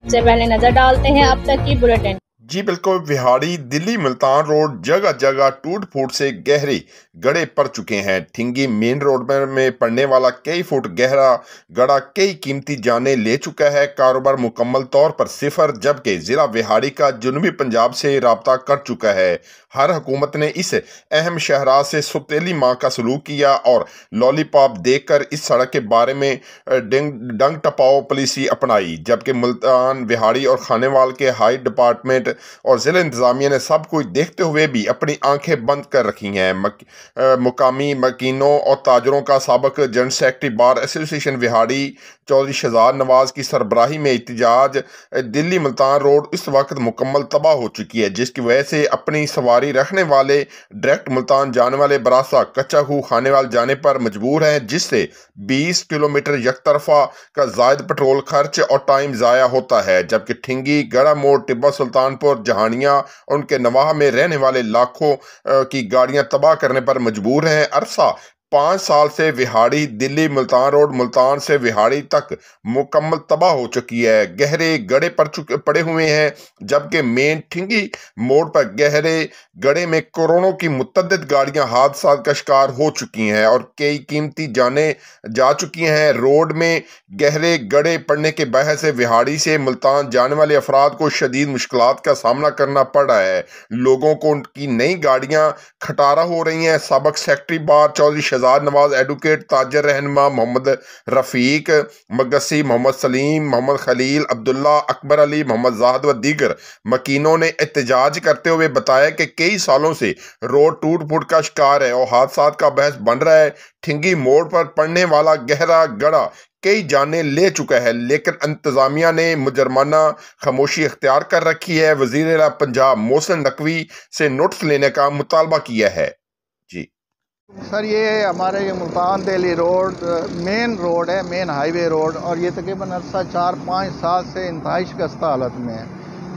सबसे पहले नजर डालते हैं अब तक की बुलेटिन। जी बिल्कुल, विहाड़ी दिल्ली मुल्तान रोड जगह जगह टूट फूट से गहरे गड्ढे पड़ चुके हैं। ठिंगी मेन रोड में पड़ने वाला कई फुट गहरा गड्ढा कई कीमती जानें ले चुका है। कारोबार मुकम्मल तौर पर सिफर, जबकि जिला विहाड़ी का जुनूबी पंजाब से राब्ता कर चुका है। हर हुकूमत ने इस अहम शहराज से सुतेली माँ का सलूक किया और लॉलीपॉप देकर इस सड़क के बारे में डंग टपाओ पॉलिसी अपनाई, जबकि मुल्तान, विहाड़ी और खानेवाल के हाई डिपार्टमेंट और जिला इंतजामिया ने सब कुछ देखते हुए भी अपनी आंखें बंद कर रखी हैं। मुकामी मकीनों और ताजरों का साबिक general secretary bar association Vehari Chaudhry Shahzad Nawaz की सरबराही में एहतजाज। दिल्ली मुल्तान रोड इस वक्त मुकम्मल तबाह हो चुकी है, जिसकी वजह से अपनी सवारी रखने वाले डायरेक्ट मुल्तान जाने वाले बरासा कच्चा खूह खानेवाल जाने पर मजबूर हैं, जिससे 20 किलोमीटर यकतरफा का जायद पेट्रोल खर्च और टाइम ज़ाया होता है। जबकि ठिंगी, गड़ा मोड़, टिब्बा सुल्तानपुर, जहानिया और उनके नवाह में रहने वाले लाखों की गाड़ियां तबाह करने पर मजबूर हैं। अरसा 5 साल से विहाड़ी दिल्ली मुल्तान रोड मुल्तान से विहाड़ी तक मुकम्मल तबाह हो चुकी है। गहरे गड्ढे पड़े हुए हैं, जबकि मेन ठिंगी मोड़ पर गहरे गड्ढे में करोड़ों की मुतअद्दिद गाड़ियां हादसा का शिकार हो चुकी हैं और कई कीमती जानें जा चुकी हैं। रोड में गहरे गड्ढे पड़ने के बहस से विहाड़ी से मुल्तान जाने वाले अफराद को शदीद मुश्किलात का सामना करना पड़ रहा है। लोगों को उनकी नई गाड़ियां खटारा हो रही हैं। साबिक सेक्रेटरी बार चौधरी शहजाद नवाज, एडवोकेट, ताजर रहनुमा मोहम्मद रफ़ीक मगसी, मोहम्मद सलीम, मोहम्मद खलील, अब्दुल्ला, अकबर अली, मोहम्मद जाहिद व दीगर मकीनों ने एहतजाज करते हुए बताया कि कई सालों से रोड टूट फूट का शिकार है और हादसा का बहस बन रहा है। ठिंगी मोड़ पर पड़ने वाला गहरा गड्ढा कई जानें ले चुका है, लेकिन इंतजामिया ने मुजरमाना खामोशी इख्तियार कर रखी है। वज़ीर आला पंजाब मोहसिन नकवी से नोटिस लेने का मुतालबा किया है। जी सर, ये हमारे ये Multan Delhi road main road है, मेन हाईवे रोड, और ये तकरीबन अरसा 4-5 साल से इंतहाई शिकस्त हालत में है।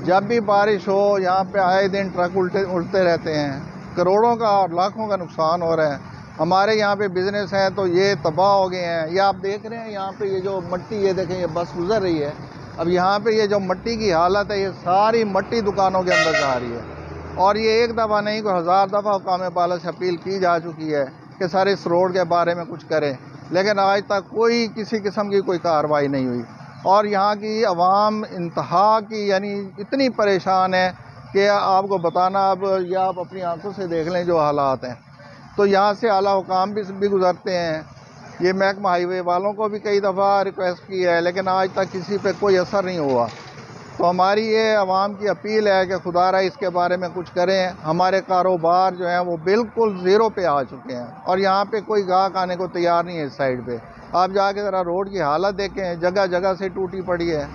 जब भी बारिश हो यहाँ पे आए दिन ट्रक उल्टते रहते हैं, करोड़ों का और लाखों का नुकसान हो रहा है। हमारे यहाँ पे बिज़नेस है तो ये तबाह हो गए हैं। ये आप देख रहे हैं यहाँ पे ये जो मट्टी, ये देखें, ये बस गुजर रही है। अब यहाँ पे ये जो मट्टी की हालत है, ये सारी मट्टी दुकानों के अंदर जा रही है और ये एक दफ़ा नहीं, कोई 1000 दफ़ा हुकाम बाला से अपील की जा चुकी है कि सर इस रोड के बारे में कुछ करें, लेकिन आज तक कोई किसी किस्म की कोई कार्रवाई नहीं हुई। और यहाँ की आवाम इंतहा की यानी इतनी परेशान है कि आपको बताना, अब या आप अपनी आंखों से देख लें जो हालात हैं। तो यहाँ से आला हुकाम भी गुजरते हैं। ये महकमा हाईवे वालों को भी कई दफ़ा रिक्वेस्ट की है, लेकिन आज तक किसी पे कोई असर नहीं हुआ। तो हमारी ये आवाम की अपील है कि खुदारा इसके बारे में कुछ करें। हमारे कारोबार जो हैं वो बिल्कुल ज़ीरो पे आ चुके हैं और यहाँ पे कोई गाहक आने को तैयार नहीं है। इस साइड पे आप जाके ज़रा रोड की हालत देखें, जगह जगह से टूटी पड़ी है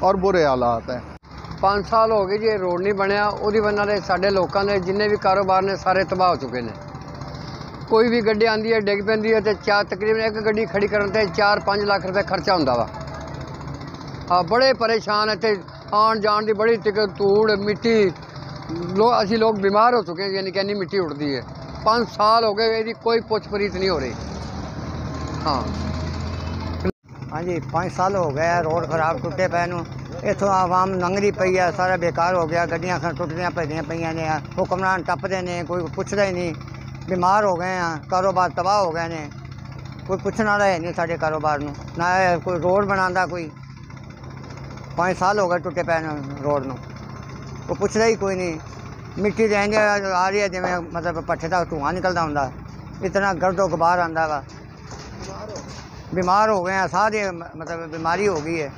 और बुरे हालात हैं। 5 साल हो गए जी रोड नहीं बनया, ਉਹਦੀ वजह से साढ़े लोगों ने जिन्ने भी कारोबार ने सारे तबाह हो चुके हैं। कोई भी गड्डी आती है डिग पैंदी है तो तकरीबन एक गड्डी खड़ी करने ते 4-5 लाख रुपये खर्चा होंदा वा। हाँ, बड़े परेशान है, आन जान की बड़ी टिकट, धूड़ मिट्टी, असी लोग बीमार हो चुके हैं, यानी कि इन्नी मिट्टी उड़ती है। 5 साल हो गए, यदि कोई पुछ परीत नहीं हो रही। हाँ जी, 5 साल हो गए रोड खराब टुटे पे नूं, इतों आवाम लंघदी पई है, सारा बेकार हो गया। गड्डियां टुटदियां भजदियां पईयां ने, हुक्मरान टपदे ने, कोई पुछदा ही नहीं। बीमार हो गए हैं, कारोबार तबाह हो गए हैं, कोई पुछण वाला है नहीं साडे कारोबार नूं, ना कोई रोड बनांदा कोई। 5 साल हो गए टुटे पे रोड नूं, कोई पुछदा ही कोई नहीं। मिट्टी तो इंज आ रही है जिवें मतलब पट्ठे का धुआं निकलदा हुंदा, इतना गर्दो गुबार आंदा वा। बीमार हो गए हैं, सारी मतलब बीमारी हो गई है।